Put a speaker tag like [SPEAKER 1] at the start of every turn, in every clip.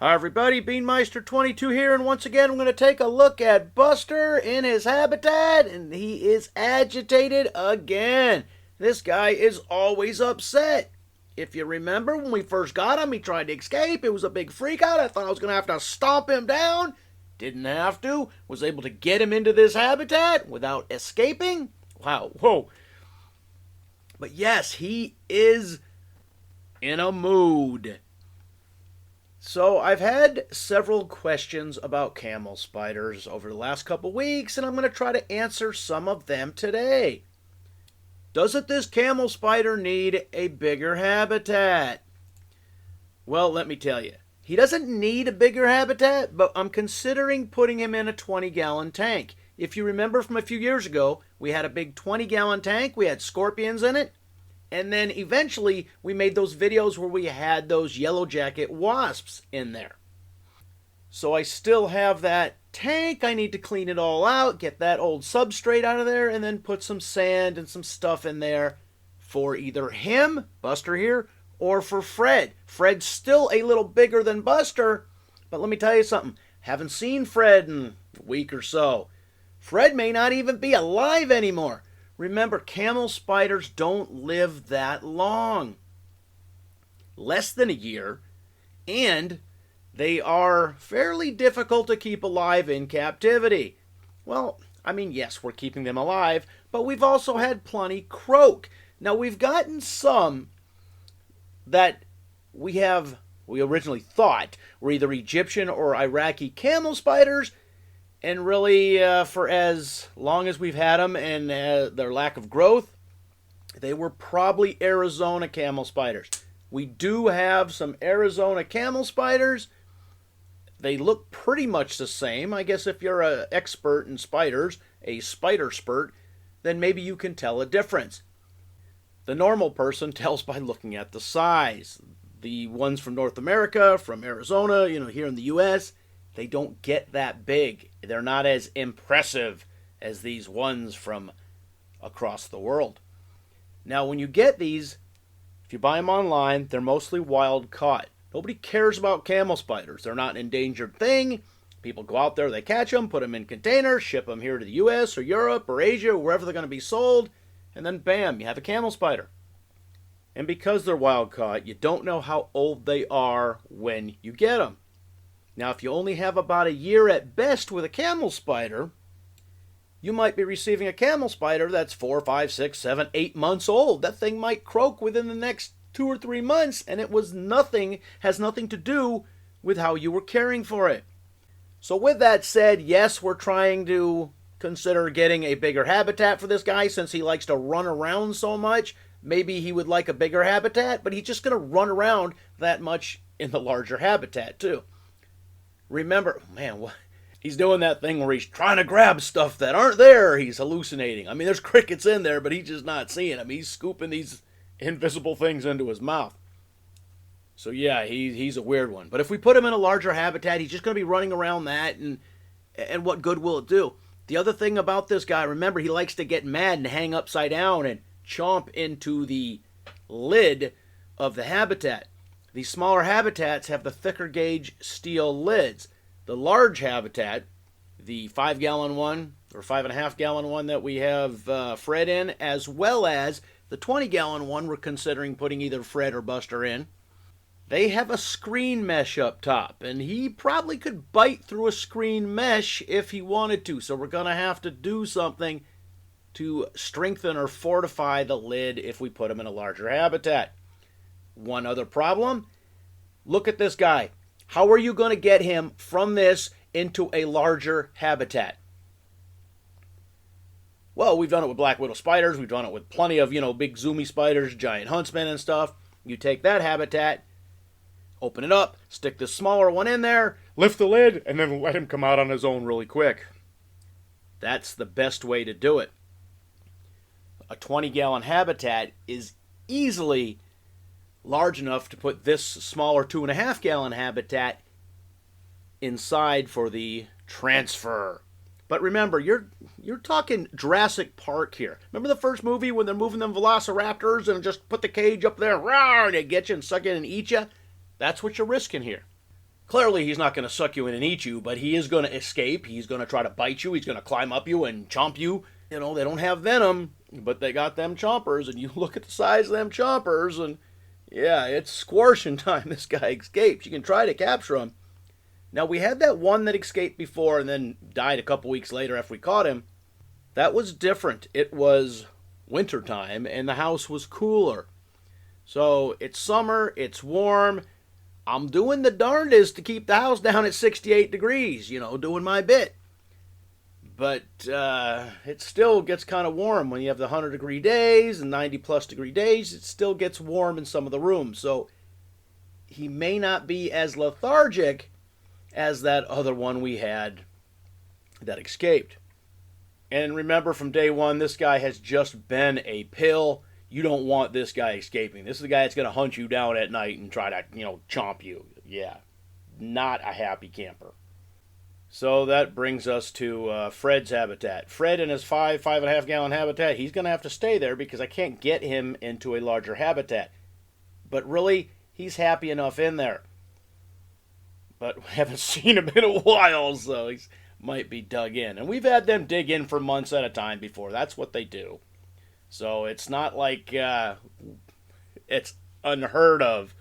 [SPEAKER 1] Hi everybody, Beanmeister22 here, and once again I'm going to take a look at Buster in his habitat, and he is agitated again. This guy is always upset. If you remember, when we first got him, he tried to escape. It was a big freak out. I thought I was going to have to stomp him down. Didn't have to. Was able to get him into this habitat without escaping. Wow, whoa. But yes, he is in a mood. So I've had several questions about camel spiders over the last couple weeks, and I'm going to try to answer some of them today. Doesn't this camel spider need a bigger habitat? Well, let me tell you, he doesn't need a bigger habitat, but I'm considering putting him in a 20-gallon tank. If you remember from a few years ago, we had a big 20-gallon tank, we had scorpions in it, and then eventually we made those videos where we had those yellow jacket wasps in there. So I still have that tank. I need to clean it all out, get that old substrate out of there, and then put some sand and some stuff in there for either him, Buster here, or for Fred. Fred's still a little bigger than Buster, but let me tell you something. Haven't seen Fred in a week or so. Fred may not even be alive anymore. Remember, camel spiders don't live that long. Less than a year, and they are fairly difficult to keep alive in captivity. Well, I mean, yes, we're keeping them alive, but we've also had plenty croak. Now, we've gotten some that we originally thought were either Egyptian or Iraqi camel spiders, and really, for as long as we've had them and their lack of growth, they were probably Arizona camel spiders. We do have some Arizona camel spiders. They look pretty much the same. I guess if you're an expert in spiders, a spider spurt, then maybe you can tell a difference. The normal person tells by looking at the size. The ones from North America, from Arizona, here in the U.S., they don't get that big. They're not as impressive as these ones from across the world. Now, when you get these, if you buy them online, they're mostly wild caught. Nobody cares about camel spiders. They're not an endangered thing. People go out there, they catch them, put them in containers, ship them here to the U.S. or Europe or Asia, wherever they're going to be sold, and then bam, you have a camel spider. And because they're wild caught, you don't know how old they are when you get them. Now, if you only have about a year at best with a camel spider, you might be receiving a camel spider that's 4, 5, 6, 7, 8 months old. That thing might croak within the next 2 or 3 months, and has nothing to do with how you were caring for it. So with that said, yes, we're trying to consider getting a bigger habitat for this guy since he likes to run around so much. Maybe he would like a bigger habitat, but he's just going to run around that much in the larger habitat too. Remember, man, he's doing that thing where he's trying to grab stuff that aren't there. He's hallucinating. I mean, there's crickets in there, but he's just not seeing them. He's scooping these invisible things into his mouth. So yeah, he's a weird one. But if we put him in a larger habitat, he's just going to be running around that, and what good will it do? The other thing about this guy, remember, he likes to get mad and hang upside down and chomp into the lid of the habitat. These smaller habitats have the thicker gauge steel lids. The large habitat, the 5-gallon one or 5.5-gallon one that we have Fred in, as well as the 20-gallon one we're considering putting either Fred or Buster in, they have a screen mesh up top, and he probably could bite through a screen mesh if he wanted to. So we're going to have to do something to strengthen or fortify the lid if we put him in a larger habitat. One other problem, look at this guy. How are you going to get him from this into a larger habitat? Well, we've done it with black widow spiders. We've done it with plenty of, big zoomy spiders, giant huntsmen and stuff. You take that habitat, open it up, stick this smaller one in there, lift the lid, and then let him come out on his own really quick. That's the best way to do it. A 20-gallon habitat is easily large enough to put this smaller 2.5-gallon habitat inside for the transfer. But remember, you're talking Jurassic Park here. Remember the first movie when they're moving them velociraptors and just put the cage up there, rawr, and they get you and suck it and eat you? That's what you're risking here. Clearly, he's not going to suck you in and eat you, but he is going to escape. He's going to try to bite you. He's going to climb up you and chomp you. You know, they don't have venom, but they got them chompers, and you look at the size of them chompers, and yeah, it's squashing time. This guy escapes. You can try to capture him. Now, we had that one that escaped before and then died a couple weeks later after we caught him. That was different. It was wintertime, and the house was cooler. So, it's summer, it's warm. I'm doing the darndest to keep the house down at 68 degrees, you know, doing my bit. But it still gets kind of warm when you have the 100-degree days and 90-plus degree days. It still gets warm in some of the rooms. So he may not be as lethargic as that other one we had that escaped. And remember, from day one, this guy has just been a pill. You don't want this guy escaping. This is the guy that's going to hunt you down at night and try to, chomp you. Yeah, not a happy camper. So that brings us to Fred's habitat. Fred in his 5.5 gallon habitat, he's going to have to stay there because I can't get him into a larger habitat. But really, he's happy enough in there. But we haven't seen him in a while, so he might be dug in. And we've had them dig in for months at a time before. That's what they do. So it's not like it's unheard of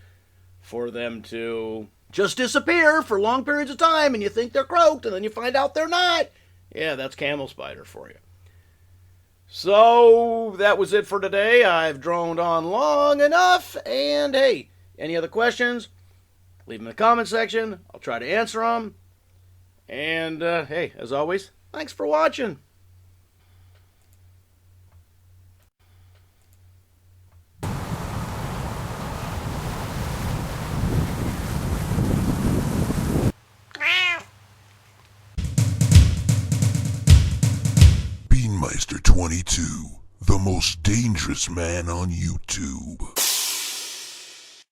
[SPEAKER 1] for them to just disappear for long periods of time and you think they're croaked and then you find out they're not. Yeah, that's camel spider for you. So that was it for today. I've droned on long enough. And hey, any other questions? Leave them in the comment section. I'll try to answer them. And hey, as always, thanks for watching.
[SPEAKER 2] Beanmeister 22, the most dangerous man on YouTube.